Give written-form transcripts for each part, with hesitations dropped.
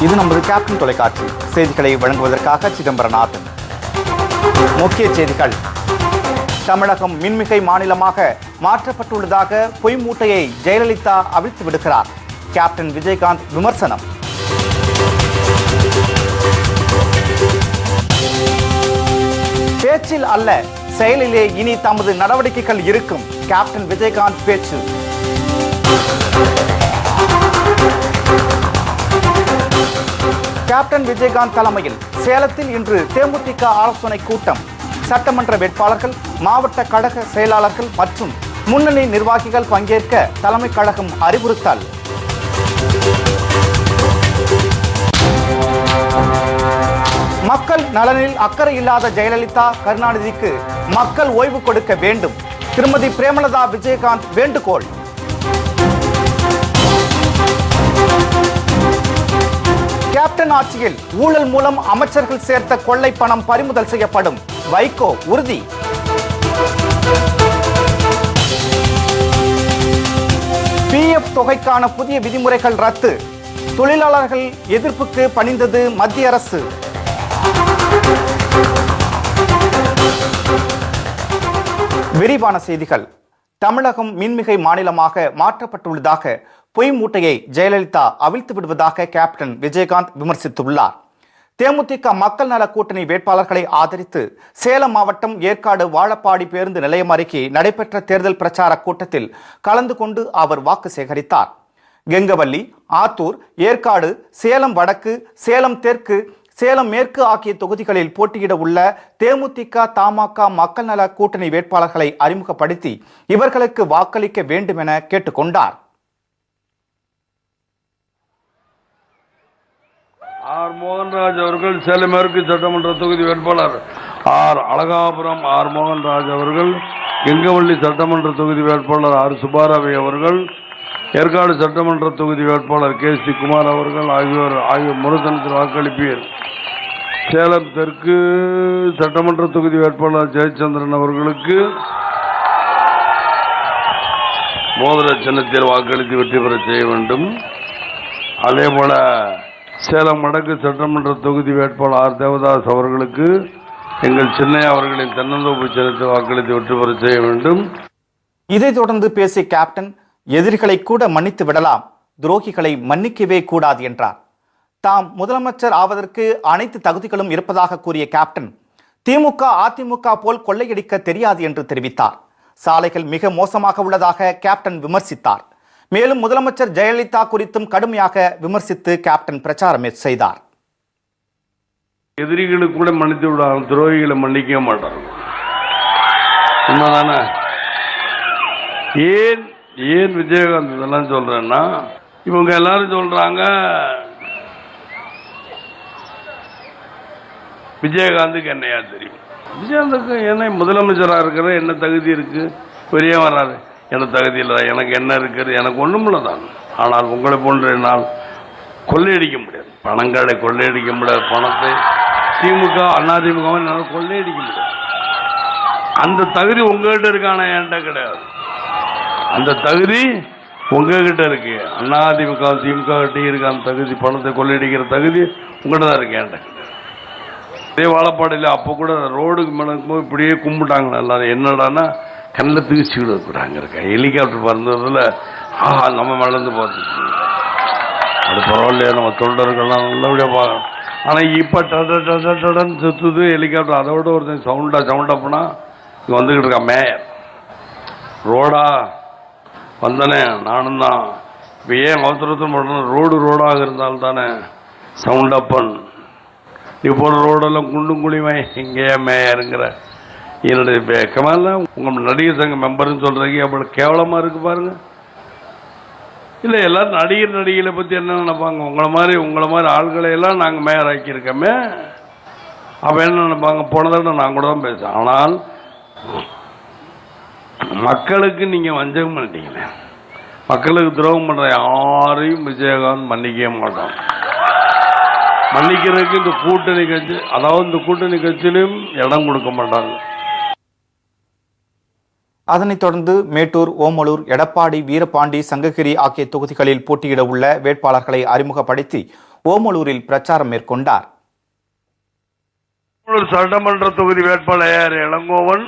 இது நமது கேப்டன் தொலைக்காட்சி செய்திகளை வழங்குவதற்காக சிதம்பரநாதன். முக்கிய செய்திகள். தமிழகம் மின்மிகை மாநிலமாக மாற்றப்பட்டுள்ளதாக பொய் மூட்டையை ஜெயலலிதா அவிழ்த்து விடுகிறார். கேப்டன் விஜயகாந்த் விமர்சனம். பேச்சில் அல்ல, செயலிலே இனி தமது நடவடிக்கைகள் இருக்கும். கேப்டன் விஜயகாந்த் பேச்சு. கேப்டன் விஜயகாந்த் தலைமையில் சேலத்தில் இன்று தேமுதிக ஆலோசனை கூட்டம். சட்டமன்ற வேட்பாளர்கள், மாவட்ட கழக செயலாளர்கள் மற்றும் முன்னணி நிர்வாகிகள் பங்கேற்க தலைமை கழகம் அறிவுறுத்தல். மக்கள் நலனில் அக்கறை இல்லாத ஜெயலலிதா, கருணாநிதிக்கு மக்கள் ஓய்வு கொடுக்க வேண்டும். திருமதி பிரேமலதா விஜயகாந்த் வேண்டுகோள். கேப்டன் ஆட்சியில் ஊழல் மூலம் அமைச்சர்கள் சேர்த்த கொள்ளை பணம் பறிமுதல் செய்யப்படும். வைகோ உறுதி. பிஎஃப் தொகைக்கான புதிய விதிமுறைகள் ரத்து. தொழிலாளர்கள் எதிர்ப்புக்கு பணிந்தது மத்திய அரசு. விரிவான செய்திகள். தமிழகம் மின்மிகை மாநிலமாக மாற்றப்பட்டுள்ளதாக பொய் மூட்டையை ஜெயலலிதா அவிழ்த்து விடுவதாக கேப்டன் விஜயகாந்த் விமர்சித்துள்ளார். தேமுதிக மக்கள் நல கூட்டணி வேட்பாளர்களை ஆதரித்து சேலம் மாவட்டம் ஏற்காடு வாழப்பாடி பேருந்து நிலையம் அருகே நடைபெற்ற தேர்தல் பிரச்சார கூட்டத்தில் கலந்து கொண்டு அவர் வாக்கு சேகரித்தார். கெங்கவல்லி, ஆத்தூர், ஏற்காடு, சேலம் வடக்கு, சேலம் தெற்கு, சேலம் மேற்கு ஆகிய தொகுதிகளில் போட்டியிட உள்ள தேமுதிக, தமாக மக்கள் நல கூட்டணி வேட்பாளர்களை அறிமுகப்படுத்தி இவர்களுக்கு வாக்களிக்க வேண்டும் என கேட்டுக்கொண்டார். ஆர் மோகன்ராஜ் அவர்கள் சேலம் மேற்கு சட்டமன்ற தொகுதி வேட்பாளர், ஆர் அழகாபுரம் ஆர் மோகன்ராஜ் அவர்கள் கெங்கவல்லி சட்டமன்ற தொகுதி வேட்பாளர் ஆர் சுப்பாராவி அவர்கள், ஏற்காடு சட்டமன்ற தொகுதி வேட்பாளர் கே சி குமார் அவர்கள் ஆகியோர் முருகனுக்கு வாக்களிப்பீர். சேலம் தெற்கு சட்டமன்ற தொகுதி வேட்பாளர் ஜெயச்சந்திரன் அவர்களுக்கு மோதிர சின்னத்தில் வாக்களித்து வெற்றி பெற செய்ய வேண்டும். அதே போல சேலம் வடக்கு சட்டமன்ற தொகுதி வேட்பாளர் ஆர் தேவதாஸ் அவர்களுக்கு எங்கள் சின்னையா அவர்களின் தென்னந்தோப்பு சின்னத்தில் வாக்களித்து வெற்றி பெற செய்ய வேண்டும். இதைத் தொடர்ந்து பேசிய கேப்டன், எதிரிகளை கூட மன்னித்து விடலாம், துரோகிகளை மன்னிக்கவே கூடாது என்றார். தாம் முதலமைச்சர் ஆவதற்கு அனைத்து தகுதிகளும் இருப்பதாக கூறிய கேப்டன், திமுக, அதிமுக போல் கொள்ளையடிக்க தெரியாது என்று தெரிவித்தார். சாலைகள் மிக மோசமாக உள்ளதாக கேப்டன் விமர்சித்தார். மேலும் முதலமைச்சர் ஜெயலலிதா குறித்தும் கடுமையாக விமர்சித்து கேப்டன் பிரச்சாரம் செய்தார். எதிரிகளுக்கு கூட மன்னித்து விடாது, துரோகிகளை மன்னிக்க மாட்டார். உண்மைதானே? ஏன் விஜயகாந்த் இதெல்லாம் சொல்றேன்னா, இவங்க எல்லாரும் சொல்றாங்க விஜயகாந்துக்கு என்னையா தெரியும், விஜயகாந்துக்கு என்ன முதலமைச்சராக இருக்கிற என்ன தகுதி இருக்கு, பெரிய வராது, எனக்கு தகுதி இல்லை, எனக்கு என்ன இருக்குது, எனக்கு ஒன்றும் தான். ஆனால் உங்களை போன்ற என்னால் கொள்ளையடிக்க முடியாது, பணங்களை கொள்ளையடிக்க முடியாது, பணத்தை திமுக அதிமுக என்னால் கொள்ளையடிக்க முடியாது. அந்த தகுதி உங்ககிட்ட இருக்கான என்கிட்ட கிடையாது. அந்த தகுதி உங்ககிட்ட இருக்கு. அதிமுக திமுக கிட்டே இருக்கு அந்த தகுதி, பணத்தை கொள்ளையடிக்கிற தகுதி உங்கள்கிட்ட தான் இருக்கு, என்கிட்ட. இதே வாழப்பாடியில் அப்போ கூட ரோடுக்கு மேலே இப்படியே கும்பிட்டாங்க எல்லாரும். என்னடானா கண்ணில் தூசிக்கிட்டு இருக்கிறாங்க இருக்க ஹெலிகாப்டர் பறந்ததில் நம்ம மேலேருந்து பார்த்துச்சு. அது பரவாயில்லையா, நம்ம தொண்டர்கள்லாம் நல்லபடியாக பார்க்கணும். ஆனால் இப்போ டன்னு சுற்றுது ஹெலிகாப்டர். அதோட ஒருத்தன் சவுண்டாக போனால் இங்கே வந்துக்கிட்டு இருக்கான் மேயர். ரோடா வந்தனே நானும் தான். இப்போ ஏன் அவசரத்தில் பண்ணணும், ரோடாக இருந்தால்தானே சவுண்டப்பன். நீ போகிற ரோடெல்லாம் குண்டும் குழிவாய் இங்கேயே மேயருங்கிற என்னுடைய வெக்கமாக உங்கள் நடிகர் சங்க மெம்பர்னு சொல்கிறீங்க, அவ்வளோ கேவலமாக இருக்குது பாருங்க. இல்லை எல்லாரும் நடிகர்களை பற்றி என்ன நினைப்பாங்க, உங்களை மாதிரி ஆள்களை எல்லாம் நாங்கள் மேயர் ஆக்கியிருக்கோமே, அப்போ என்ன நினைப்பாங்க, போன தடவை நான் கூட தான் பேசுகிறேன். ஆனால் மக்களுக்கு நீங்கள் வஞ்சகம் பண்ணிட்டீங்களே, மக்களுக்கு துரோகம் பண்ணுற யாரையும் விஜயகாந்த் மன்னிக்கவே மாட்டான். மன்னிக்கிறதுக்கு இந்த கூட்டணி கட்சி, அதாவது இந்த கூட்டணி கட்சியிலும் இடம் கொடுக்க மாட்டாங்க. அதனைத் தொடர்ந்து மேட்டூர், ஓமலூர், எடப்பாடி, வீரபாண்டி, சங்ககிரி ஆகிய தொகுதிகளில் போட்டியிட உள்ள வேட்பாளர்களை அறிமுகப்படுத்தி ஓமலூரில் பிரச்சாரம் மேற்கொண்டார். சட்டமன்ற தொகுதி வேட்பாளர் இளங்கோவன்,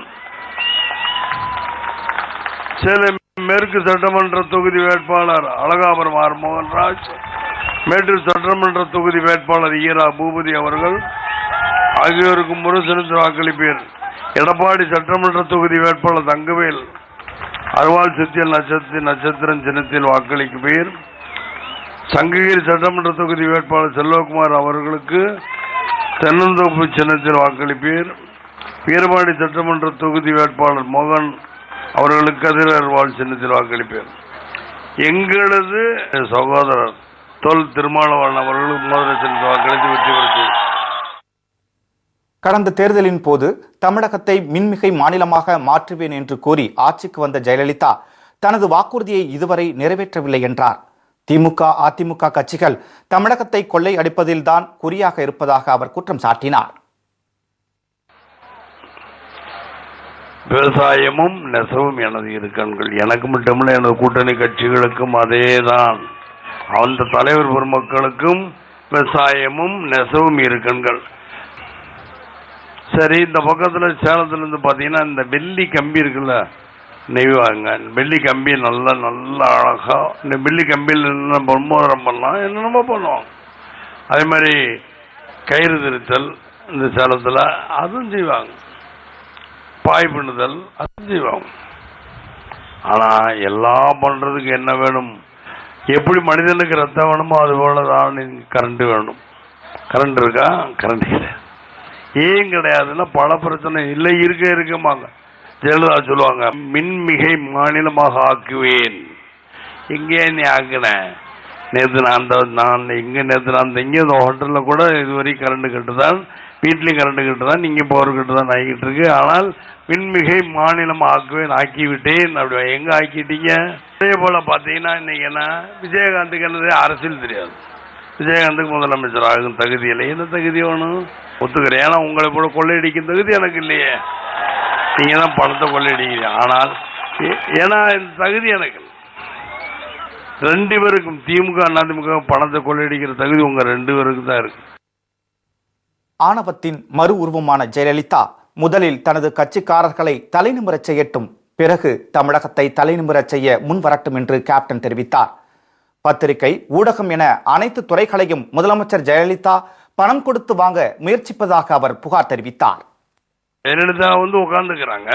சேலம் மேற்கு சட்டமன்ற தொகுதி வேட்பாளர் அழகாபுரம் ஆர் மோகன்ராஜ், மேட்டூர் சட்டமன்ற தொகுதி வேட்பாளர் ஈரா பூபதி அவர்கள் ஆகியோருக்கு முரசொலித்து வாக்களிப்பீர். எடப்பாடி சட்டமன்ற தொகுதி வேட்பாளர் தங்கவேல் அருவாள் சித்தியல் நட்சத்திரம் சின்னத்தில் வாக்களிப்பீர். சங்ககிரி சட்டமன்ற தொகுதி வேட்பாளர் செல்வகுமார் அவர்களுக்கு தென்னந்தோப்பு சின்னத்தில் வாக்களிப்பீர். வீரபாடி சட்டமன்ற தொகுதி வேட்பாளர் மோகன் அவர்களுக்கு கதிரவாள் சின்னத்தில் வாக்களிப்பீர். எங்களது சகோதரர் தொல் திருமாவளவன் அவர்களுக்கு மோதிர சின்னத்தில் வாக்களித்து வெற்றி பெற்று. கடந்த தேர்தலின் போது தமிழகத்தை மின்மிகை மாநிலமாக மாற்றுவேன் என்று கூறி ஆட்சிக்கு வந்த ஜெயலலிதா தனது வாக்குறுதியை இதுவரை நிறைவேற்றவில்லை என்றார். திமுக, அதிமுக கட்சிகள் தமிழகத்தை கொள்ளை அடிப்பதில்தான் குறியாக இருப்பதாக அவர் குற்றம் சாட்டினார். விவசாயமும் நெசவும் எனது இரு கண்கள். எனக்கு மட்டுமல்ல, எனது கூட்டணி கட்சிகளுக்கும் அதேதான். அந்த தலைவர் பெருமக்களுக்கும் விவசாயமும் நெசவும் இரு கண்கள். சரி, இந்த பக்கத்தில் சேலத்துல இருந்து பார்த்தீங்கன்னா இந்த வெள்ளி கம்பி இருக்குல்ல, நெய்வாங்க. வெள்ளி கம்பி நல்லா அழகா, இந்த வெள்ளி கம்பியில் என்ன பொன்மோதிரம் பண்ணலாம், என்னென்னமோ பண்ணுவாங்க. அதே மாதிரி கயிறு திருத்தல் இந்த சேலத்தில் அதுவும் செய்வாங்க. பாய் பண்ணுதல் அதுவும் செய்வாங்க. ஆனால் எல்லாம் பண்ணுறதுக்கு என்ன வேணும்? எப்படி மனிதனுக்கு ரத்தம் வேணுமோ அது போல தான் கரண்ட் வேணும். கரண்ட் இருக்கா? கரண்ட் இல்லை. ஏன் கிடையாதுன்னா பல பிரச்சனை இல்லை, இருக்கமாங்க. ஜெயலலிதா சொல்லுவாங்க, மின்மிகை மாநிலமாக ஆக்குவேன். இங்கே நீ ஆக்குன நேற்று நான் இங்கே இந்த ஹோட்டலில் கூட இதுவரை கரண்ட் கட்டு தான், வீட்லேயும் கரண்ட் கட்டு தான், நீங்கள் பவர் கட்டு தான் ஆகிட்டு இருக்கு. ஆனால் மின்மிகை மாநிலம் ஆக்குவேன், ஆக்கிவிட்டேன். அப்படி எங்கே ஆக்கிட்டீங்க? அதே போல் பார்த்தீங்கன்னா இன்னைக்கு என்ன, விஜயகாந்துக்கு என்னது அரசியல் தெரியாது. விஜயகாந்துக்கு முதலமைச்சர் ஆகும் தகுதி இல்லை. என்ன தகுதி வேணும்? ஒத்துக்கிறேன். ஏன்னா உங்களை போல கொள்ளையடிக்கும் தகுதி எனக்கு இல்லையே. நீங்கள் தான் பணத்தை கொள்ளையடிக்கிறீங்க. ஆனால் ஏன்னா இந்த தகுதி எனக்கு ரெண்டு பேருக்கும், திமுக அதிமுக பணத்தை கொள்ளையடிக்கிற தகுதி உங்க ரெண்டு பேருக்கு தான் இருக்கு. ஆணவத்தின் மறு உருவமான ஜெயலலிதா முதலில் தனது கட்சிக்காரர்களை தலைநிமிரச் செய்யட்டும், பிறகு தமிழகத்தை தலைநிமிரச் செய்ய முன்வரட்டும் என்று கேப்டன் தெரிவித்தார். பத்திரிகை, ஊடகம் என அனைத்து துறைகளையும் முதலமைச்சர் ஜெயலலிதா பணம் கொடுத்து வாங்க முயற்சிப்பதாக அவர் புகார் தெரிவித்தார். ஜெயலலிதா உட்கார்ந்துக்கிறாங்க.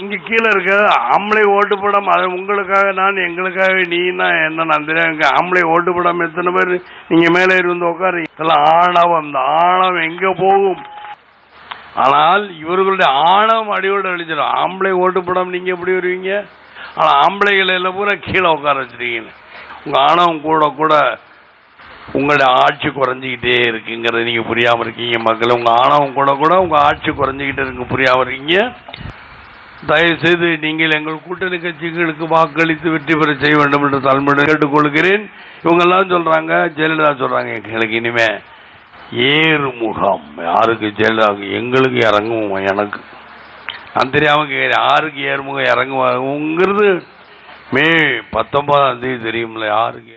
இங்க கீழே இருக்க ஆம்பளை ஓட்டு படம், அது உங்களுக்காக நான், எங்களுக்காக நீனா என்ன நான் தெரியும். ஆம்பளை ஓட்டு படம் எத்தனை பேர் நீங்க மேலே இருந்து உட்காரு. இதெல்லாம் ஆணவம். இந்த ஆணவம் எங்க போகும்? ஆனால் இவர்களுடைய ஆணவம் அடியோடு அழிச்சிடும். ஆம்பளை ஓட்டு படம் நீங்க எப்படி வருவீங்க? ஆனா ஆம்பளைகள் எல்லாம் பூரா கீழே உட்கார வச்சிருக்கீங்க. உங்க ஆணவம் கூட கூட உங்களுடைய ஆட்சி குறைஞ்சிக்கிட்டே இருக்குங்கிறத நீங்க புரியாம இருக்கீங்க மக்கள். உங்க ஆணவம் கூட கூட உங்க ஆட்சி குறைஞ்சிக்கிட்டே இருக்கு, புரியாம இருக்கீங்க. தயவு செய்து நீங்கள் எங்கள் கூட்டணி கட்சிகளுக்கு வாக்களித்து வெற்றி பெற செய்ய வேண்டும் என்று தலைமையிடம் கேட்டுக்கொள்கிறேன். இவங்க எல்லாம் சொல்றாங்க, ஜெயலலிதா சொல்றாங்க, எங்களுக்கு இனிமே ஏறு முகாம். யாருக்கு? ஜெயலலிதா. எங்களுக்கு இறங்குவோம். எனக்கு நான் தெரியாம யாருக்கு ஏறுமுகம் இறங்குவாங்கிறது மே 19 தெரியும்ல. யாருக்கு?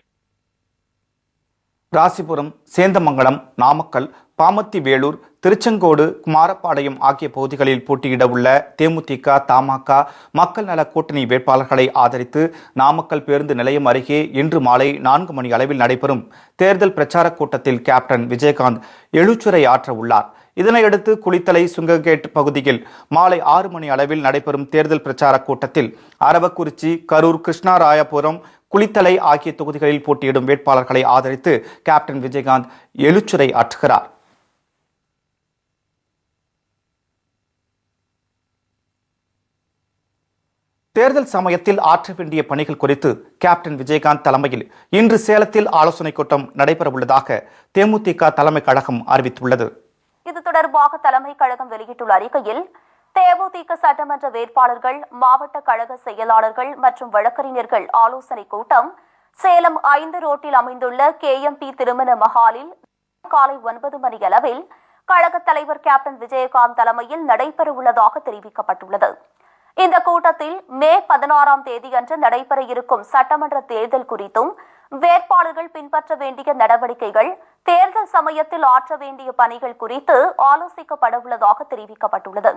ராசிபுரம், சேந்தமங்கலம், நாமக்கல், பாமத்தி வேலூர், திருச்செங்கோடு, குமாரப்பாளையம் ஆகிய பகுதிகளில் போட்டியிட உள்ள தேமுதிக, தமாக மக்கள் நல கூட்டணி வேட்பாளர்களை ஆதரித்து நாமக்கல் பேருந்து நிலையம் அருகே இன்று மாலை 4 மணி அளவில் நடைபெறும் தேர்தல் பிரச்சார கூட்டத்தில் கேப்டன் விஜயகாந்த் எழுச்சுரை ஆற்ற உள்ளார். இதனையடுத்து குளித்தலை, சுங்ககேட் பகுதியில் மாலை 6 மணி அளவில் நடைபெறும் தேர்தல் பிரச்சார கூட்டத்தில் அரவக்குறிச்சி, கரூர், கிருஷ்ணராயபுரம், குளித்தலை ஆகிய தொகுதிகளில் போட்டியிடும் வேட்பாளர்களை ஆதரித்து கேப்டன் விஜயகாந்த் எழுச்சுரை ஆற்றுகிறார். தேர்தல் சமயத்தில் ஆற்ற வேண்டிய பணிகள் குறித்து கேப்டன் விஜயகாந்த் தலைமையில் இன்று சேலத்தில் ஆலோசனைக் கூட்டம் நடைபெறவுள்ளதாக தேமுதிக தலைமை கழகம் அறிவித்துள்ளது. இது தொடர்பாக தலைமை கழகம் வெளியிட்டுள்ள அறிக்கையில், தேமுதிக சட்டமன்ற வேட்பாளர்கள், மாவட்ட கழக செயலாளர்கள் மற்றும் வழக்கறிஞர்கள் ஆலோசனைக் கூட்டம் சேலம் 5 ரோட்டில் அமைந்துள்ள KMP திருமண மஹாலில் காலை 9 மணி அளவில் கழக தலைவர் கேப்டன் விஜயகாந்த் தலைமையில் நடைபெறவுள்ளதாக தெரிவிக்கப்பட்டுள்ளது. இந்த கூட்டத்தில் மே 16ஆம் தேதியன்று நடைபெற இருக்கும் சட்டமன்ற தேர்தல் குறித்தும், வேட்பாளர்கள் பின்பற்ற வேண்டிய நடவடிக்கைகள், தேர்தல் சமயத்தில் ஆற்ற வேண்டிய பணிகள் குறித்து ஆலோசிக்கப்பட உள்ளதாக தெரிவிக்கப்பட்டுள்ளது.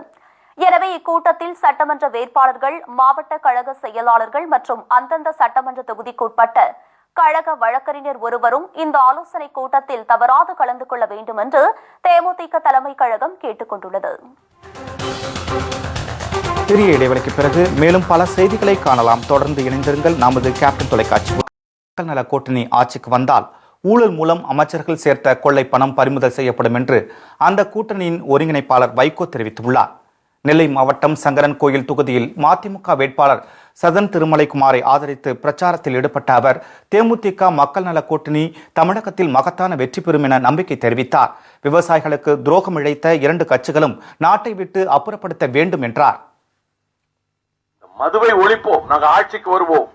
எனவே இக்கூட்டத்தில் சட்டமன்ற வேட்பாளர்கள், மாவட்ட கழக செயலாளர்கள் மற்றும் அந்தந்த சட்டமன்ற தொகுதிக்குட்பட்ட கழக வழக்கறிஞர் ஒருவரும் இந்த ஆலோசனைக் கூட்டத்தில் தவறாது கலந்து கொள்ள வேண்டும் என்று தேமுதிக தலைமை கழகம் கேட்டுக் கொண்டுள்ளது. சிறிய இடைவெளிக்கு பிறகு மேலும் பல செய்திகளை காணலாம். தொடர்ந்து இணைந்திருங்கள். நமது கேப்டன் தொலைக்காட்சி. மக்கள் நல கூட்டணி ஆட்சிக்கு வந்தால் ஊழல் மூலம் அமைச்சர்கள் சேர்த்த கொள்ளை பணம் பறிமுதல் செய்யப்படும் என்று அந்த கூட்டணியின் ஒருங்கிணைப்பாளர் வைகோ தெரிவித்துள்ளார். நெல்லை மாவட்டம் சங்கரன் கோயில் தொகுதியில் மதிமுக வேட்பாளர் சதன் திருமலைக்குமாரை ஆதரித்து பிரச்சாரத்தில் ஈடுபட்ட அவர் தேமுதிக மக்கள் நல கூட்டணி தமிழகத்தில் மகத்தான வெற்றி பெறும் என நம்பிக்கை தெரிவித்தார். விவசாயிகளுக்கு துரோகம் இழைத்த 2 கட்சிகளும் நாட்டை விட்டு அப்புறப்படுத்த வேண்டும் என்றார். மதுவை ஒழிப்போம், நாங்க ஆட்சிக்கு வருவோம்,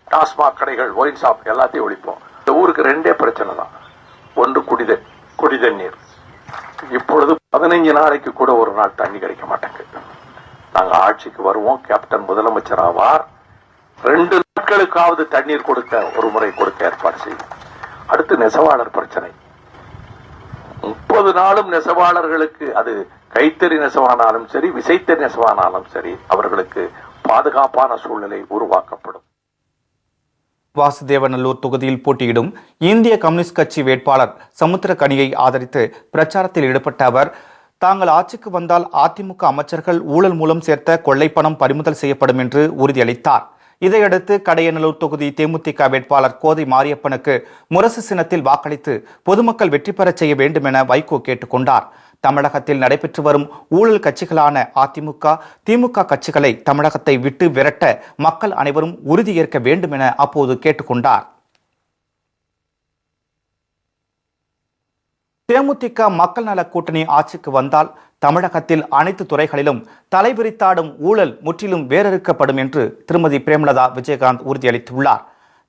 டாஸ்மாக் கடைகள், ஒயின் ஷாப் எல்லாத்தையும் ஒழிப்போம். இந்த ஊருக்கு 2 பிரச்சனை தான். ஒன்று குடிதண்ணீர். இப்பொழுது 15 நாளைக்கு கூட ஒரு நாள் தண்ணி கிடைக்க மாட்டேங்குது. நாங்க ஆட்சிக்கு வருவோம், கேப்டன் முதலமைச்சர் ஆவார், 2 நாட்களுக்காவது தண்ணீர் கொடுக்க ஒரு முறை கொடுக்க ஏற்பாடு செய்யும். அடுத்து நெசவாளர் பிரச்சனை. 30 நாளும் நெசவாளர்களுக்கு, அது கைத்தறி நெசவானாலும் சரி, விசைத்தறி நெசவானாலும் சரி, அவர்களுக்கு பாதுகாப்பான சூழ்நிலை உருவாக்கப்படும். வாசுதேவநல்லூர் தொகுதியில் போட்டியிடும் இந்திய கம்யூனிஸ்ட் கட்சி வேட்பாளர் சமுத்திரக்கனியை ஆதரித்து பிரச்சாரத்தில் ஈடுபட்ட அவர், தாங்கள் ஆட்சிக்கு வந்தால் அதிமுக அமைச்சர்கள் ஊழல் மூலம் சேர்த்த கொள்ளை பணம் பறிமுதல் செய்யப்படும் என்று உறுதியளித்தார். இதையடுத்து கடையநல்லூர் தொகுதி தேமுதிக வேட்பாளர் கோதை மாரியப்பனுக்கு முரசு சின்னத்தில் வாக்களித்து பொதுமக்கள் வெற்றி பெறச் செய்ய வேண்டும் என வைகோ கேட்டுக் கொண்டார். தமிழகத்தில் நடைபெற்று வரும் ஊழல் கட்சிகளான அதிமுக, திமுக கட்சிகளை தமிழகத்தை விட்டு விரட்ட மக்கள் அனைவரும் உறுதியேற்க வேண்டும் என அப்போது கேட்டுக்கொண்டார். தேமுதிக மக்கள் நல கூட்டணி ஆட்சிக்கு வந்தால் தமிழகத்தில் அனைத்து துறைகளிலும் தலைவிரித்தாடும் ஊழல் முற்றிலும் வேறறுக்கப்படும் என்று திருமதி பிரேமலதா விஜயகாந்த் உறுதியளித்துள்ளார்.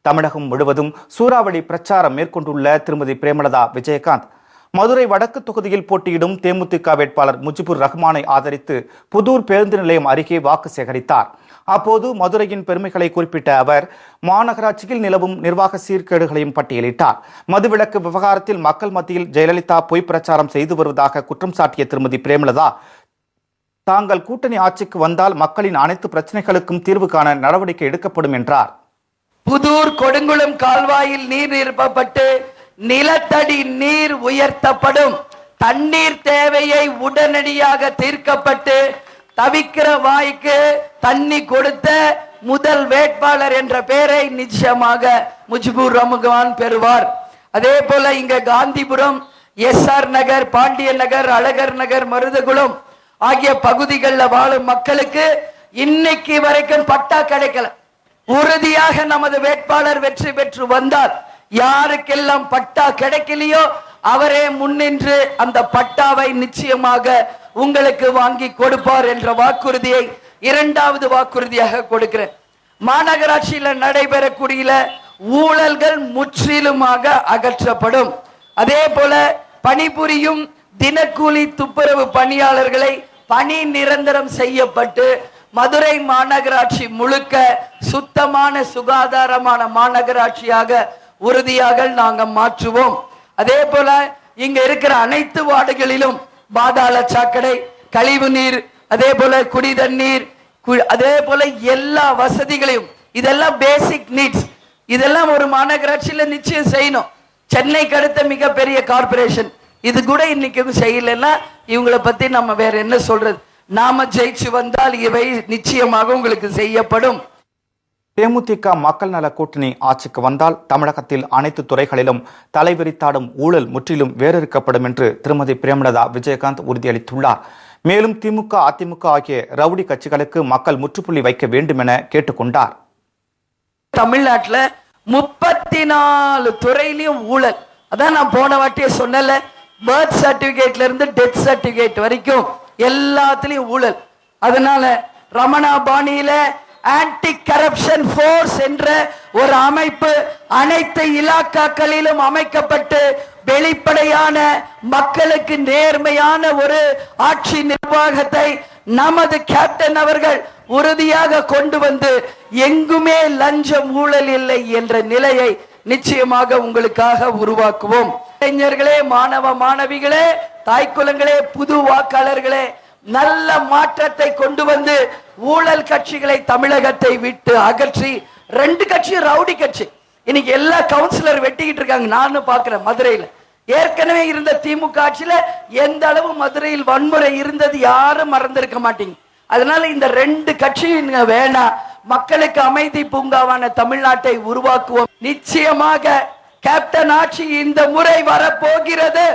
தமிழகம் முழுவதும் சூறாவளி பிரச்சாரம் மேற்கொண்டுள்ள திருமதி பிரேமலதா விஜயகாந்த் மதுரை வடக்கு தொகுதியில் போட்டியிடும் தேமுதிக வேட்பாளர் முஜிபுர் ரஹ்மானை ஆதரித்து புதூர் பேருந்து நிலையம் அருகே வாக்கு சேகரித்தார். அப்போது மதுரையின் பெருமைகளை குறிப்பிட்ட அவர் மாநகராட்சியில் நிலவும் நிர்வாக சீர்கேடுகளையும் பட்டியலிட்டார். மதுவிலக்கு விவகாரத்தில் மக்கள் மத்தியில் ஜெயலலிதா பொய் பிரச்சாரம் செய்து வருவதாக குற்றம் சாட்டிய திருமதி பிரேமலதா, தாங்கள் கூட்டணி ஆட்சிக்கு வந்தால் மக்களின் அனைத்து பிரச்சனைகளுக்கும் தீர்வு காண நடவடிக்கை எடுக்கப்படும் என்றார். புதூர் கொடுங்குளம் கால்வாயில் நீர் நிரப்பப்பட்டு நிலத்தடி நீர் உயர்த்தப்படும். தண்ணீர் தேவையை உடனடியாக தீர்க்கப்பட்டு தவிக்கிற வாய்க்கு தண்ணி கொடுத்த முதல் வேட்பாளர் என்ற பெயரை நிச்சயமாக முஜிபுர் ரஹ்மான் பெறுவார். அதே போல இங்க காந்திபுரம், SR நகர், பாண்டியன் நகர், அழகர் நகர், மருதகுளம் ஆகிய பகுதிகளில் வாழும் மக்களுக்கு இன்னைக்கு வரைக்கும் பட்டா கிடைக்கல. உறுதியாக நமது வேட்பாளர் வெற்றி பெற்று வந்தால் யாருக்கெல்லாம் பட்டா கிடைக்கலையோ அவரே முன்னின்று அந்த பட்டாவை நிச்சயமாக உங்களுக்கு வாங்கி கொடுப்பார் என்ற வாக்குறுதியை 2வது வாக்குறுதியாக கொடுக்கிறேன். மாநகராட்சியில நடைபெறக்கூடிய ஊழல்கள் முற்றிலுமாக அகற்றப்படும். அதே போல பணிபுரியும் தினக்கூலி துப்புரவு பணியாளர்களை பணி நிரந்தரம் செய்யப்பட்டு மதுரை மாநகராட்சி முழுக்க சுத்தமான சுகாதாரமான மாநகராட்சியாக உறுதியாக நாங்க மாற்றுவோம். அதே போல இங்க இருக்கிற அனைத்து வார்டுகளிலும் பாதாள சாக்கடை, கழிவு நீர், அதே போல குடி தண்ணீர், அதே போல எல்லா வசதிகளையும், இதெல்லாம் பேசிக் நீட்ஸ், இதெல்லாம் ஒரு மாநகராட்சியில நிச்சயம் செய்யணும். சென்னைக்கு அடுத்த மிகப்பெரிய கார்பரேஷன் இது கூட இன்னைக்கு செய்யலன்னா இவங்களை பத்தி நம்ம வேற என்ன சொல்றது? நாம ஜெயிச்சு வந்தால் இவை நிச்சயமாக உங்களுக்கு செய்யப்படும். தேமுதிக மக்கள் நல கூட்டணி ஆட்சிக்கு வந்தால் தமிழகத்தில் அனைத்து துறைகளிலும் தலைவிரித்தாடும் ஊழல் முற்றிலும் வேறறுக்கப்படும் என்று திருமதி பிரேமலதா விஜயகாந்த் உறுதியளித்துள்ளார். மேலும் திமுக, அதிமுக ஆகிய ரவுடி கட்சிகளுக்கு மக்கள் முற்றுப்புள்ளி வைக்க வேண்டும் என கேட்டுக்கொண்டார். தமிழ்நாட்டில் 34 துறையிலையும் ஊழல். அதான் நான் போன வாட்டியே சொன்னல, பர்த் சர்டிபிகேட்ல இருந்து டெத் சர்டிபிகேட் வரைக்கும் எல்லாத்துலயும் ஊழல். அதனால ரமணா பாணியில ஆன்டி கரப்ஷன் போர்ஸ் என்ற ஒரு அமைப்பு அனைத்து இலாக்காக்களிலும் அமைக்கப்பட்டு வெளிப்படையான மக்களுக்கு நேர்மையான ஒரு ஆட்சி நிர்வாகத்தை நமது கேப்டன் அவர்கள் உறுதியாக கொண்டு வந்து எங்குமே லஞ்சம் ஊழல் இல்லை என்ற நிலையை நிச்சயமாக உங்களுக்காக உருவாக்குவோம். இளைஞர்களே, மாணவ மாணவிகளே, தாய்க்குலங்களே, புது வாக்காளர்களே, நல்ல மாற்றத்தை கொண்டு வந்து ஊழல் கட்சிகளை தமிழகத்தை விட்டு அகற்றி, ரெண்டு கட்சி ரவுடி கட்சி இன்னைக்கு எல்லா கவுன்சிலர் வெட்டிக்கிட்டு இருக்காங்க. நானும் பாக்குறேன் மதுரையில. ஏற்கனவே இருந்த திமுக ஆட்சியில எந்த அளவு மதுரையில் வன்முறை இருந்தது யாரும் மறந்திருக்க மாட்டீங்க. அதனால இந்த ரெண்டு கட்சியும் வேணாம். மக்களுக்கு அமைதி பூங்காவான தமிழ்நாட்டை உருவாக்குவோம். நிச்சயமாக கேப்டன் ஆட்சி இந்த முறை வரப்போகிறது.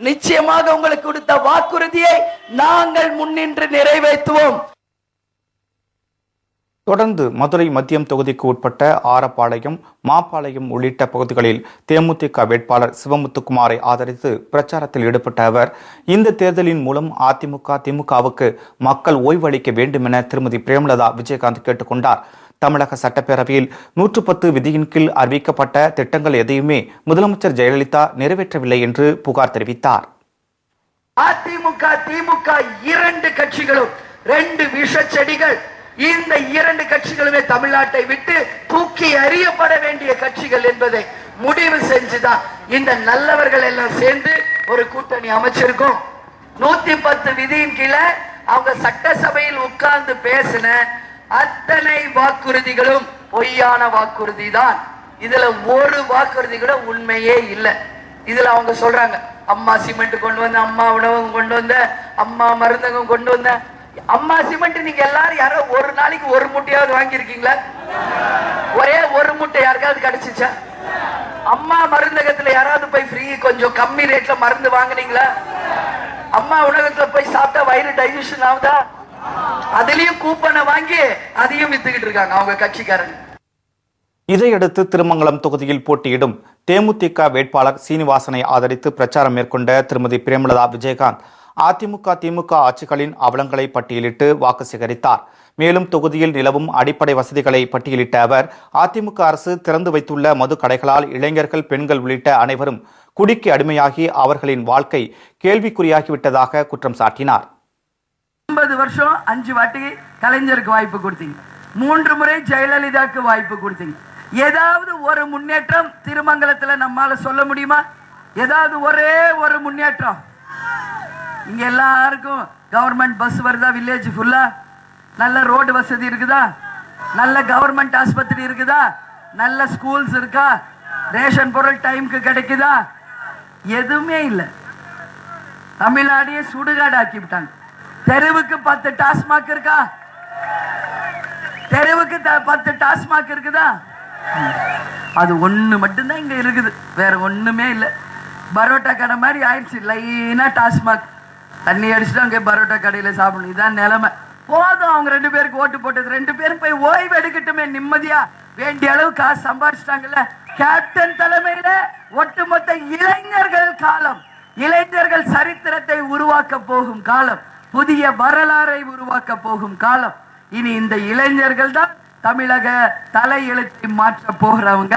நிச்சயமாக உங்களுக்கு கொடுத்த வாக்குறுதியை நாங்கள் முன்னின்று நிறைவேற்றுவோம். தொடர்ந்து மதுரை மத்தியம் தொகுதிக்கு உட்பட்ட ஆரப்பாளையம், மாப்பாளையம் உள்ளிட்ட பகுதிகளில் தேமுதிக வேட்பாளர் சிவமுத்துக்குமாரை ஆதரித்து பிரச்சாரத்தில் ஈடுபட்ட அவர், இந்த தேர்தலின் மூலம் அதிமுக, திமுகவுக்கு மக்கள் ஓய்வளிக்க வேண்டும் என திருமதி பிரேமலதா விஜயகாந்த் கேட்டுக்கொண்டார். தமிழக சட்டப்பேரவையில் 110 விதியின் கீழ் அறிவிக்கப்பட்ட திட்டங்கள் எதையுமே முதலமைச்சர் ஜெயலலிதா நிறைவேற்றவில்லை என்று புகார் தெரிவித்தார். அதிமுக, திமுக இரண்டு கட்சிகளும் ரெண்டு விஷ செடிகள். இந்த இரண்டு கட்சிகளுமே தமிழ்நாட்டை விட்டு தூக்கி அறியப்பட வேண்டிய கட்சிகள் என்பதை முடிவு செஞ்சுதான் இந்த நல்லவர்கள் எல்லாம் சேர்ந்து ஒரு கூட்டணி அமைச்சிருக்கோம். 110 விதியின் கீழே அவங்க சட்டசபையில் உட்கார்ந்து பேசின அத்தனை வாக்குறுதிகளும் பொய்யான வாக்குறுதி தான். இதுல ஒரு வாக்குறுதி கூட உண்மையே இல்லை. இதுல அவங்க சொல்றாங்க, அம்மா சிமெண்ட் கொண்டு வந்த, அம்மா உணவகம் கொண்டு வந்த, அம்மா மருந்தகம் கொண்டு வந்த. அம்மா சிமெண்ட் நீங்க எல்லாரும் யாரோ ஒரு நாளைக்கு ஒரு மூட்டையாவது வாங்கியிருக்கீங்களா? ஒரே ஒரு மூட்டை யாருக்காவது கிடைச்சிச்சா? அம்மா மருந்தகத்துல யாராவது போய் ஃப்ரீ கொஞ்சம் கம்மி ரேட்ல மருந்து வாங்குனீங்களா? அம்மா உணவகத்துல போய் சாப்பிட்டா வயிறு டைஜஷன் ஆகுதா? அதுலயும் கூப்பனை வாங்கி அதையும் வித்துக்கிட்டு இருக்காங்க அவங்க கட்சிக்காரங்க. இதையடுத்து திருமங்கலம் தொகுதியில் போட்டியிடும் தேமுதிக வேட்பாளர் சீனிவாசனை ஆதரித்து பிரச்சாரம் மேற்கொண்ட திருமதி பிரேமலதா விஜயகாந்த் அதிமுக, திமுக ஆட்சிகளின் அவலங்களை பட்டியலிட்டு வாக்கு சேகரித்தார். மேலும் தொகுதியில் நிலவும் அடிப்படை வசதிகளை பட்டியலிட்ட அவர், அதிமுக அரசு திறந்து வைத்துள்ள மது கடைகளால் இளைஞர்கள், பெண்கள் உள்ளிட்ட அனைவரும் குடிக்கு அடிமையாகி அவர்களின் வாழ்க்கை கேள்விக்குறியாகிவிட்டதாக குற்றம் சாட்டினார். 50 வருஷம் 5 வாட்டி கலைஞருக்கு வாய்ப்பு கொடுத்தீங்க, 3 முறை ஜெயலலிதாக்கு வாய்ப்பு கொடுத்தீங்க. ஏதாவது ஒரு முன்னேற்றம் திருமங்கலத்துல நம்மால சொல்ல முடியுமா? ஏதாவது ஒரே ஒரு முன்னேற்றம்? இங்க எல்லாருக்கும் கவர்மெண்ட் பஸ் வருதா? வில்லேஜ் ஃபுல்லா நல்ல ரோடு வசதி இருக்குதா? நல்ல கவர்மெண்ட் ஆஸ்பத்திரி இருக்குதா? நல்ல ஸ்கூல்ஸ் இருக்கா? ரேஷன் பொருள் டைமுக்கு கிடைக்குதா? எதுவுமே இல்லை. தமிழ்நாடையே சுடுகாடு ஆக்கி விட்டாங்க. தெருவுக்கு 10 டாஸ்மாக் இருக்கா? தெருவுக்கு 10 டாஸ்மாக் இருக்குதா? அது ஒண்ணு மட்டும்தான் இங்க இருக்குது, வேற ஒண்ணுமே இல்லை. பரோட்டா கடை மாதிரி ஆயிடுச்சு. லைனா டாஸ்மாக், தண்ணி அடிச்சுட்டு அங்கே பரோட்டா கடையில சாப்பிடணும். இதான் நிலைமை. போதும், அவங்க 2 பேருக்கு ஓட்டு போட்டது. 2 பேரும் போய் ஓய்வு எடுக்கட்டுமே நிம்மதியா. வேண்டிய அளவு காசு சம்பாதிச்சிட்டாங்கல்ல. கேப்டன் தலைமையில ஒட்டுமொத்த இளைஞர்கள் காலம், இளைஞர்கள் சரித்திரத்தை உருவாக்க போகும் காலம், புதிய வரலாறை உருவாக்க போகும் காலம். இனி இந்த இளைஞர்கள் தான் தமிழக தலையெழுத்தை மாற்ற போகிறவங்க.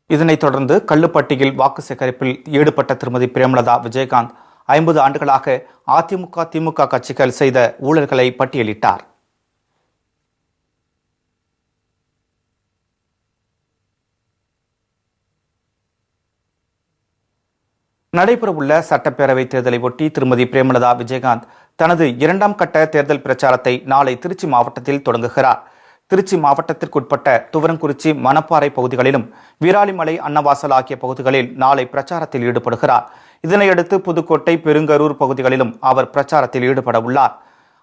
இதனைத் தொடர்ந்து கள்ளுப்பட்டியில் வாக்கு சேகரிப்பில் ஈடுபட்ட திருமதி பிரேமலதா விஜயகாந்த் 50 ஆண்டுகளாக அதிமுக, திமுக கட்சிகள் செய்த ஊழல்களை பட்டியலிட்டார். நடைபெறவுள்ள சட்டப்பேரவை தேர்தலை ஒட்டி திருமதி பிரேமலதா விஜயகாந்த் தனது 2ஆம் கட்ட தேர்தல் பிரச்சாரத்தை நாளை திருச்சி மாவட்டத்தில் தொடங்குகிறார். திருச்சி மாவட்டத்திற்குட்பட்ட துவரங்குறிச்சி, மணப்பாறை பகுதிகளிலும், வீராளிமலை, அன்னவாசல் ஆகிய பகுதிகளில் நாளை பிரச்சாரத்தில் ஈடுபடுகிறார். இதனையடுத்து புதுக்கோட்டை, பெருங்கரூர் பகுதிகளிலும் அவர் பிரச்சாரத்தில் ஈடுபட உள்ளார்.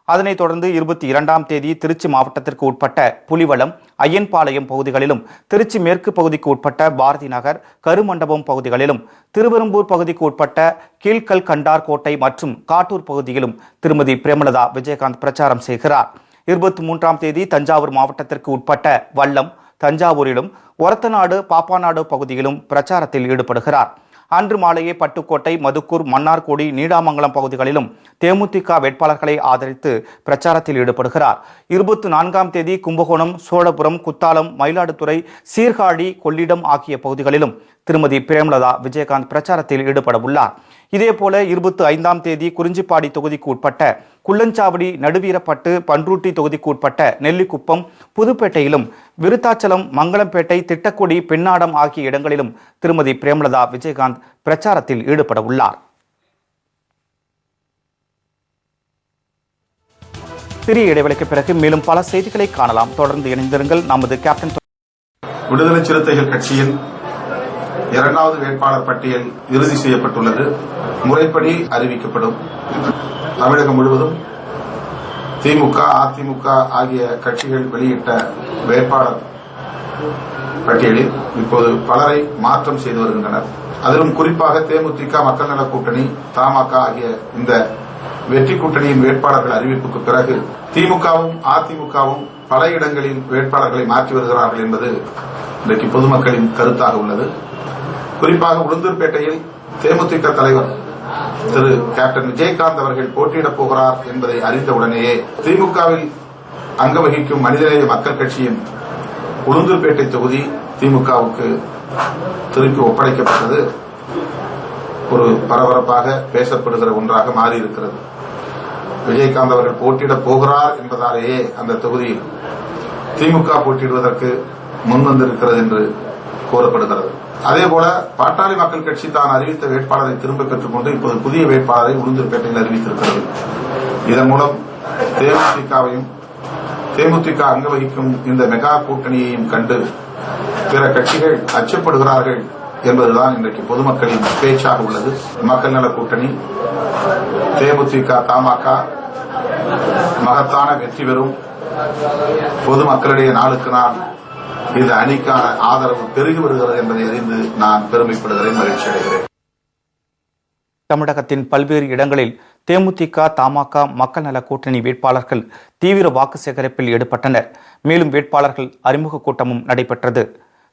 அதனைத் தொடர்ந்து 22ஆம் தேதி திருச்சி மாவட்டத்திற்கு உட்பட்ட புலிவளம், ஐயன்பாளையம் பகுதிகளிலும், திருச்சி மேற்கு பகுதிக்கு உட்பட்ட பாரதி நகர், கருமண்டபம் பகுதிகளிலும், திருவெரும்பூர் பகுதிக்கு உட்பட்ட கீழ்கல் கண்டார் கோட்டை மற்றும் காட்டூர் பகுதியிலும் திருமதி பிரேமலதா விஜயகாந்த் பிரச்சாரம் செய்கிறார். 23ஆம் தேதி தஞ்சாவூர் மாவட்டத்திற்கு உட்பட்ட வல்லம், தஞ்சாவூரிலும், ஒரத்தநாடு, பாப்பாநாடு பகுதியிலும் பிரச்சாரத்தில் ஈடுபடுகிறார். அன்று மாலையே பட்டுக்கோட்டை, மதுக்கூர், மன்னார்குடி, நீடாமங்கலம் பகுதிகளிலும் தேமுதிக வேட்பாளர்களை ஆதரித்து பிரச்சாரத்தில் ஈடுபடுகிறார். 24ஆம் தேதி கும்பகோணம், சோழபுரம், குத்தாலம், மயிலாடுதுறை, சீர்காழி, கொள்ளிடம் ஆகிய பகுதிகளிலும் திருமதி பிரேமலதா விஜயகாந்த் பிரச்சாரத்தில் ஈடுபட உள்ளார். இதேபோல 25ஆம் தேதி குறிஞ்சிப்பாடி தொகுதிக்கு உட்பட்ட குள்ளஞ்சாவடி, நடுவீரப்பட்டு, பன்ருட்டி தொகுதிக்கு உட்பட்ட நெல்லிக்குப்பம், புதுப்பேட்டையிலும், விருத்தாச்சலம், மங்களம்பேட்டை, திட்டக்குடி, பெண்ணாடம் ஆகிய இடங்களிலும் திருமதி பிரேமலதா விஜயகாந்த் பிரச்சாரத்தில் ஈடுபட உள்ளார். சிறிய இடைவெளிக்கு பிறகு மேலும் பல செய்திகளை காணலாம். தொடர்ந்து இணைந்திருங்கள். நமது கேப்டன். விடுதலை சிறுத்தைகள் கட்சியின் 2வது வேட்பாளர் பட்டியல் இறுதி செய்யப்பட்டுள்ளது. முறைப்படி அறிவிக்கப்படும். தமிழகம் முழுவதும் திமுக, அதிமுக ஆகிய கட்சிகள் வெளியிட்ட வேட்பாளர் பட்டியலில் இப்போது பலரை மாற்றம் செய்து வருகின்றனர். அதிலும் குறிப்பாக தேமுதிக, மக்கள் நல கூட்டணி, தமாக ஆகிய இந்த வெற்றி கூட்டணியின் வேட்பாளர்கள் அறிவிப்புக்கு பிறகு திமுகவும் அதிமுகவும் பல இடங்களில் வேட்பாளர்களை மாற்றி வருகிறார்கள் என்பது இன்றைக்கு பொதுமக்களின் கருத்தாக உள்ளது. குறிப்பாக உளுந்தூர்பேட்டையில் தேமுதிக தலைவர் திரு கேப்டன் விஜயகாந்த் அவர்கள் போட்டியிடப் போகிறார் என்பதை அறிந்தவுடனேயே திமுகவில் அங்க வகிக்கும் மனிதநேய மக்கள் கட்சியின் உளுந்தூர்பேட்டை தொகுதி திமுகவுக்கு திருப்பி ஒப்படைக்கப்பட்டது ஒரு பரபரப்பாக பேசப்படுகிற ஒன்றாக மாறியிருக்கிறது. விஜயகாந்த் அவர்கள் போட்டியிடப் போகிறார் என்பதாலேயே அந்த தொகுதியில் திமுக போட்டியிடுவதற்கு முன்வந்திருக்கிறது என்று கூறப்படுகிறது. அதேபோல பாட்டாளி மக்கள் கட்சி தான் அறிவித்த வேட்பாளரை திரும்ப பெற்றுக் கொண்டு இப்போது புதிய வேட்பாளரை உளுந்தூர்பேட்டையில் அறிவித்திருக்கிறது. இதன் மூலம் தேமுதிகவையும் தேமுதிக அங்க வகிக்கும் இந்த மெகா கூட்டணியையும் கண்டு பிற கட்சிகள் அச்சப்படுகிறார்கள் என்பதுதான் இன்றைக்கு பொதுமக்களின் பேச்சாக உள்ளது. மக்கள் நல கூட்டணி, தேமுதிக, தமாக மகத்தான வெற்றி பெறும். பொதுமக்களிடையே நாளுக்கு நாள் இந்த அணிக்கான ஆதரவு பெருகி வருகிறது என்பதை அறிந்து நான் பெருமைப்படுகிறேன், மகிழ்ச்சி அடைகிறேன். தமிழகத்தின் பல்வேறு இடங்களில் தேமுதிக, தமாக, மக்கள் நல கூட்டணி வேட்பாளர்கள் தீவிர வாக்கு சேகரிப்பில் ஈடுபட்டனர். மேலும் வேட்பாளர்கள் அறிமுக கூட்டமும் நடைபெற்றது.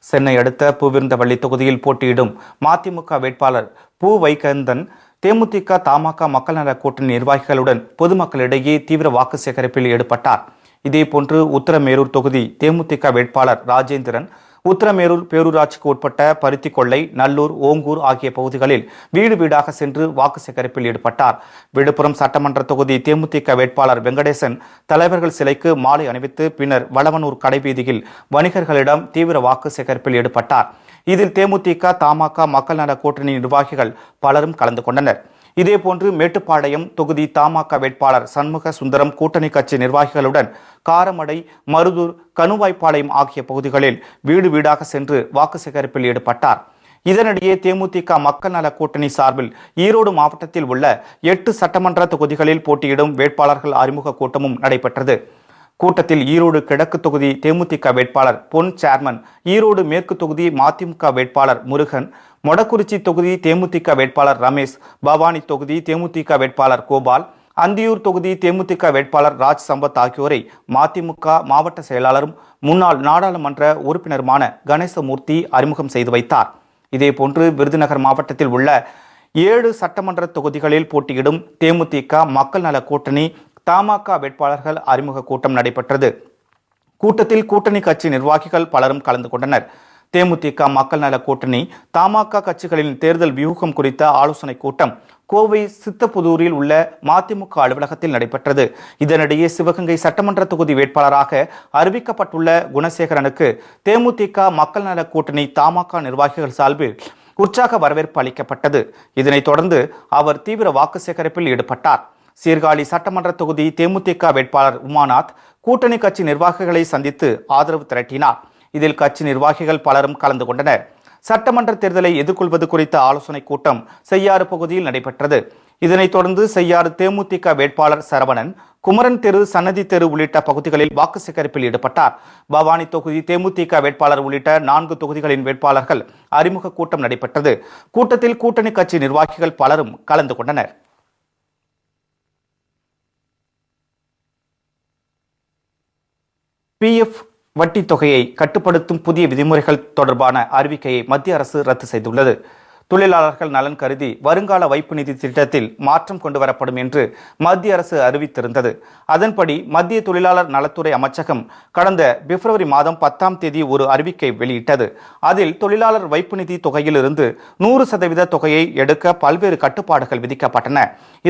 சென்னை அடுத்த பூவிருந்தவள்ளி தொகுதியில் போட்டியிடும் மதிமுக வேட்பாளர் பூ வைகந்தன் தேமுதிக, தமாக, மக்கள் நல கூட்டணி நிர்வாகிகளுடன் பொதுமக்களிடையே தீவிர வாக்கு சேகரிப்பில் ஈடுபட்டார். இதேபோன்று உத்தரமேரூர் தொகுதி தேமுதிக வேட்பாளர் ராஜேந்திரன் உத்தரமேரூர் பேரூராட்சிக்கு உட்பட்ட பருத்திக்கொள்ளை, நல்லூர், ஓங்கூர் ஆகிய பகுதிகளில் வீடு வீடாக சென்று வாக்கு சேகரிப்பில் ஈடுபட்டார். விழுப்புரம் சட்டமன்ற தொகுதி தேமுதிக வேட்பாளர் வெங்கடேசன் தலைவர்கள் சிலைக்கு மாலை அணிவித்து பின்னர் வளவனூர் கடைவீதியில் வணிகர்களிடம் தீவிர வாக்கு சேகரிப்பில் ஈடுபட்டார். இதில் தேமுதிக, தமாக, மக்கள் நல கூட்டணி நிர்வாகிகள் பலரும் கலந்து கொண்டனர். இதேபோன்று மேட்டுப்பாளையம் தொகுதி தமாக வேட்பாளர் சண்முக சுந்தரம் கூட்டணி கட்சி நிர்வாகிகளுடன் காரமடை, மருதூர், கணுவாய்ப்பாளையம் ஆகிய பகுதிகளில் வீடு வீடாக சென்று வாக்கு சேகரிப்பில் ஈடுபட்டார். இதனிடையே தேமுதிக மக்கள் நல கூட்டணி சார்பில் ஈரோடு மாவட்டத்தில் உள்ள 8 சட்டமன்ற தொகுதிகளில் போட்டியிடும் வேட்பாளர்கள் அறிமுக கூட்டமும் நடைபெற்றது. கூட்டத்தில் ஈரோடு கிழக்கு தொகுதி தேமுதிக வேட்பாளர் பொன் சேர்மன், ஈரோடு மேற்கு தொகுதி மதிமுக வேட்பாளர் முருகன், மொடக்குறிச்சி தொகுதி தேமுதிக வேட்பாளர் ரமேஷ், பவானி தொகுதி தேமுதிக வேட்பாளர் கோபால், அந்தியூர் தொகுதி தேமுதிக வேட்பாளர் ராஜ் சம்பத் ஆகியோரை மதிமுக மாவட்ட செயலாளரும் முன்னாள் நாடாளுமன்ற உறுப்பினருமான கணேசமூர்த்தி அறிமுகம் செய்து வைத்தார். இதேபோன்று விருதுநகர் மாவட்டத்தில் உள்ள 7 சட்டமன்ற தொகுதிகளில் போட்டியிடும் தேமுதிக, மக்கள் நல கூட்டணி, தமாக வேட்பாளர்கள் அறிமுக கூட்டம் நடைபெற்றது. கூட்டத்தில் கூட்டணி கட்சி நிர்வாகிகள் பலரும் கலந்து கொண்டனர். தேமுதிக, மக்கள் நல கூட்டணி, தமாக கட்சிகளின் தேர்தல் வியூகம் குறித்த ஆலோசனை கூட்டம் கோவை சித்தப்புதூரில் உள்ள மதிமுக அலுவலகத்தில் நடைபெற்றது. இதனிடையே சிவகங்கை சட்டமன்ற தொகுதி வேட்பாளராக அறிவிக்கப்பட்டுள்ள குணசேகரனுக்கு தேமுதிக, மக்கள் நல கூட்டணி, தமாக நிர்வாகிகள் சார்பில் உற்சாக வரவேற்பு அளிக்கப்பட்டது. இதனைத் தொடர்ந்து அவர் தீவிர வாக்கு சேகரிப்பில் ஈடுபட்டார். சீர்காழி சட்டமன்ற தொகுதி தேமுதிக வேட்பாளர் உமாநாத் கூட்டணி கட்சி நிர்வாகிகளை சந்தித்து ஆதரவு திரட்டினார். இதில் கட்சி நிர்வாகிகள் பலரும் கலந்து கொண்டனர். சட்டமன்ற தேர்தலை எதிர்கொள்வது குறித்த ஆலோசனை கூட்டம் செய்யாறு பகுதியில் நடைபெற்றது. இதனைத் தொடர்ந்து செய்யாறு தேமுதிக வேட்பாளர் சரவணன் குமரன் தெரு, சன்னதி தெரு உள்ளிட்ட பகுதிகளில் வாக்கு சேகரிப்பில் ஈடுபட்டார். பவானி தொகுதி தேமுதிக வேட்பாளர் உள்ளிட்ட 4 தொகுதிகளின் வேட்பாளர்கள் அறிமுக கூட்டம் நடைபெற்றது. கூட்டத்தில் கூட்டணி கட்சி நிர்வாகிகள் பலரும் கலந்து கொண்டனர். PF வட்டி தொகையை கட்டுப்படுத்தும் புதிய விதிமுறைகள் தொடர்பான அறிவிக்கையை மத்திய அரசு ரத்து செய்துள்ளது. தொழிலாளர்கள் நலன் கருதி வருங்கால வைப்பு நிதி திட்டத்தில் மாற்றம் கொண்டு வரப்படும் என்று மத்திய அரசு அறிவித்திருந்தது. அதன்படி மத்திய தொழிலாளர் நலத்துறை அமைச்சகம் கடந்த பிப்ரவரி மாதம் 10ஆம் தேதி ஒரு அறிவிக்கை வெளியிட்டது. அதில் தொழிலாளர் வைப்பு நிதி தொகையிலிருந்து 100% தொகையை எடுக்க பல்வேறு கட்டுப்பாடுகள் விதிக்கப்பட்டன.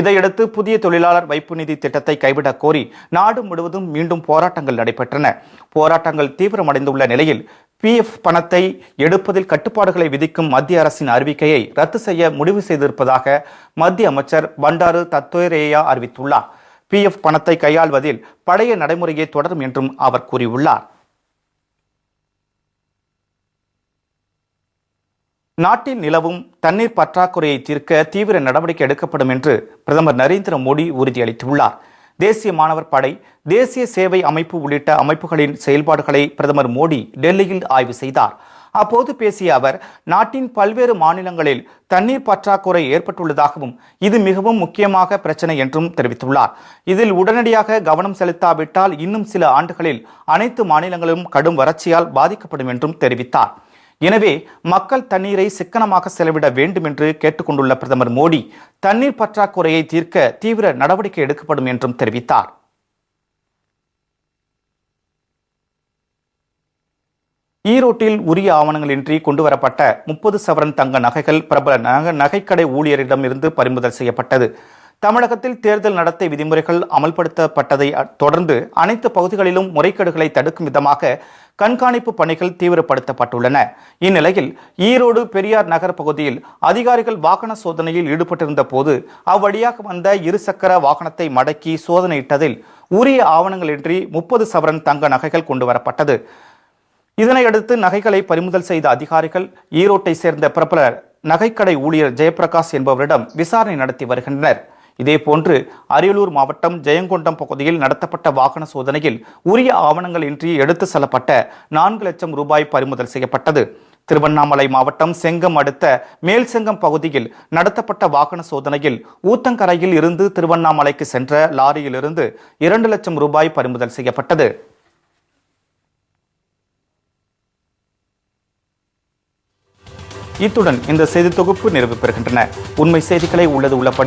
இதையடுத்து புதிய தொழிலாளர் வைப்பு நிதி திட்டத்தை கைவிடக் கோரி நாடு முழுவதும் மீண்டும் போராட்டங்கள் நடைபெற்றன. போராட்டங்கள் தீவிரமடைந்துள்ள நிலையில் PF பணத்தை எடுப்பதில் கட்டுப்பாடுகளை விதிக்கும் மத்திய அரசின் அறிவிக்கையை ரத்து செய்ய முடிவு செய்திருப்பதாக மத்திய அமைச்சர் பண்டாரு தத்தோரேயா அறிவித்துள்ளார். PF பணத்தை கையாள்வதில் பழைய நடைமுறையே தொடரும் என்றும் அவர் கூறியுள்ளார். நாட்டில் நிலவும் தண்ணீர் பற்றாக்குறையை தீர்க்க தீவிர நடவடிக்கை எடுக்கப்படும் என்று பிரதமர் நரேந்திர மோடி உறுதியளித்துள்ளார். தேசிய மாணவர் படை, தேசிய சேவை அமைப்பு உள்ளிட்ட அமைப்புகளின் செயல்பாடுகளை பிரதமர் மோடி டெல்லியில் ஆய்வு செய்தார். அப்போது பேசிய அவர், நாட்டின் பல்வேறு மாநிலங்களில் தண்ணீர் பற்றாக்குறை ஏற்பட்டுள்ளதாகவும் இது மிகவும் முக்கியமாக பிரச்சனை என்றும் தெரிவித்துள்ளார். இதில் உடனடியாக கவனம் செலுத்தாவிட்டால் இன்னும் சில ஆண்டுகளில் அனைத்து மாநிலங்களும் கடும் வறட்சியால் பாதிக்கப்படும் என்றும் தெரிவித்தார். எனவே மக்கள் தண்ணீரை சிக்கனமாக செலவிட வேண்டும் என்று கேட்டுக்கொண்டுள்ள பிரதமர் மோடி தண்ணீர் பற்றாக்குறையை தீர்க்க தீவிர நடவடிக்கை எடுக்கப்படும் என்றும் தெரிவித்தார். ஈரோட்டில் உரிய ஆவணங்களின்றி கொண்டுவரப்பட்ட 30 சவரன் தங்க நகைகள் பிரபல நகைக்கடை ஊழியரிடம் இருந்து பறிமுதல் செய்யப்பட்டது. தமிழகத்தில் தேர்தல் நடத்தை விதிமுறைகள் அமல்படுத்தப்பட்டதை தொடர்ந்து அனைத்து பகுதிகளிலும் முறைகேடுகளை தடுக்கும் விதமாக கண்காணிப்பு பணிகள் தீவிரப்படுத்தப்பட்டுள்ளன. இந்நிலையில் ஈரோடு பெரியார் நகர் பகுதியில் அதிகாரிகள் வாகன சோதனையில் ஈடுபட்டிருந்த போது அவ்வழியாக வந்த இருசக்கர வாகனத்தை மடக்கி சோதனையிட்டதில் உரிய ஆவணங்களின்றி 30 சவரன் தங்க நகைகள் கொண்டுவரப்பட்டது. இதனையடுத்து நகைகளை பறிமுதல் செய்த அதிகாரிகள் ஈரோட்டை சேர்ந்த பிரபல நகைக்கடை ஊழியர் ஜெயபிரகாஷ் என்பவரிடம் விசாரணை நடத்தி வருகின்றனர். இதேபோன்று அரியலூர் மாவட்டம் ஜெயங்கொண்டம் பகுதியில் நடத்தப்பட்ட வாகன சோதனையில் உரிய ஆவணங்கள் இன்றி எடுத்து செல்லப்பட்ட 4 லட்சம் ரூபாய் பறிமுதல் செய்யப்பட்டது. திருவண்ணாமலை மாவட்டம் செங்கம் அடுத்த மேல்செங்கம் பகுதியில் நடத்தப்பட்ட வாகன சோதனையில் ஊத்தங்கரையில் இருந்து திருவண்ணாமலைக்கு சென்ற லாரியில் இருந்து 2 லட்சம் ரூபாய் பறிமுதல் செய்யப்பட்டது. இத்துடன் இந்த செய்தி தொகுப்பு நிறைவு பெறுகின்றன. உண்மை செய்திகளை உள்ளது உள்ளபடி